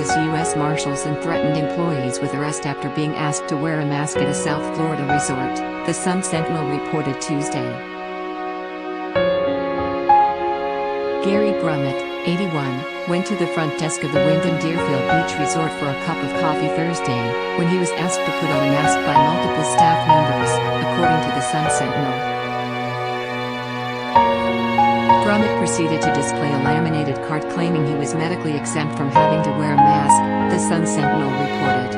as U.S. Marshals and threatened employees with arrest after being asked to wear a mask at a South Florida resort, the Sun Sentinel reported Tuesday. Gary Brummett, 81, went to the front desk of the Wyndham Deerfield Beach Resort for a cup of coffee Thursday, when he was asked to put on a mask by multiple staff members, according to the Sun Sentinel. Brummett proceeded to display a laminated card claiming he was medically exempt from having to wear a mask, the Sun Sentinel reported.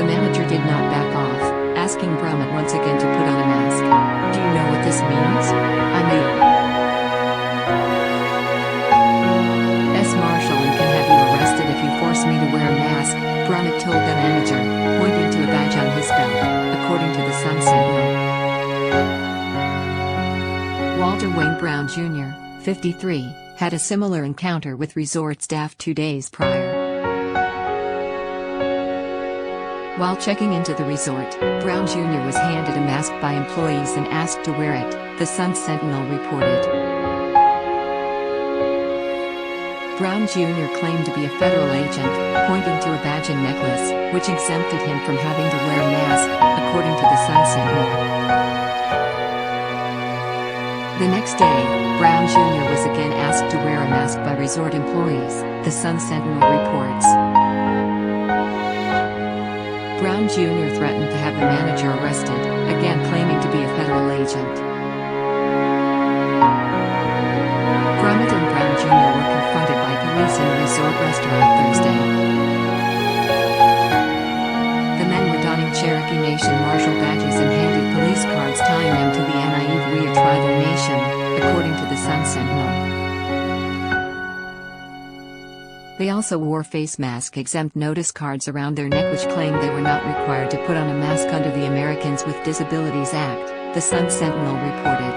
The manager did not back off, asking Brummett once again to put on a mask. "Do you know what this means? I'm a U.S. Marshal and can have you arrested if you force me to wear a mask," Brummett told the manager, pointing to a badge on his belt, according to the Sun Sentinel. Wyndham Brown Jr., 53, had a similar encounter with resort staff 2 days prior. While checking into the resort, Brown Jr. was handed a mask by employees and asked to wear it, the Sun Sentinel reported. Brown Jr. claimed to be a federal agent, pointing to a badge and necklace, which exempted him from having to wear a mask, according to the Sun Sentinel. The next day, Brown Jr. was again asked to wear a mask by resort employees, the Sun Sentinel reports. Brown Jr. threatened to have the manager arrested, again claiming to be a federal agent. Brummett and Brown Jr. were confronted by police in a resort restaurant Thursday. The men were donning Cherokee Nation Marshal badges and handed police cards tying them to the Aniyvwiya Tribal Nation, according to the Sun Sentinel. They also wore face mask exempt notice cards around their neck which claimed they were not required to put on a mask under the Americans with Disabilities Act, the Sun Sentinel reported.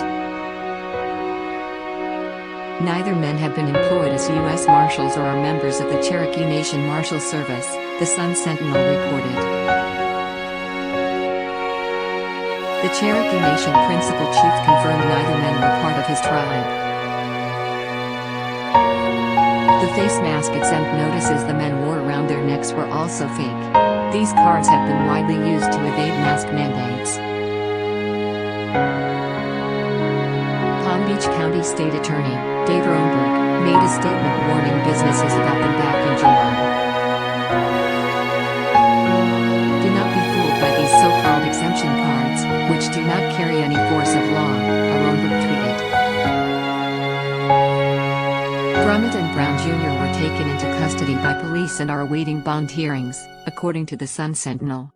Neither men have been employed as U.S. Marshals or are members of the Cherokee Nation Marshal Service, the Sun Sentinel reported. The Cherokee Nation Principal Chief confirmed neither men were part of his tribe. The face mask exempt notices the men wore around their necks were also fake. These cards have been widely used to evade mask mandates. Palm Beach County State Attorney, Aronberg, made a statement warning businesses about them back in July. Do not be fooled by these so-called exemption cards, which do not carry any force of law, Aronberg tweeted. Brummett and Brown Jr. were taken into custody by police and are awaiting bond hearings, according to the Sun Sentinel.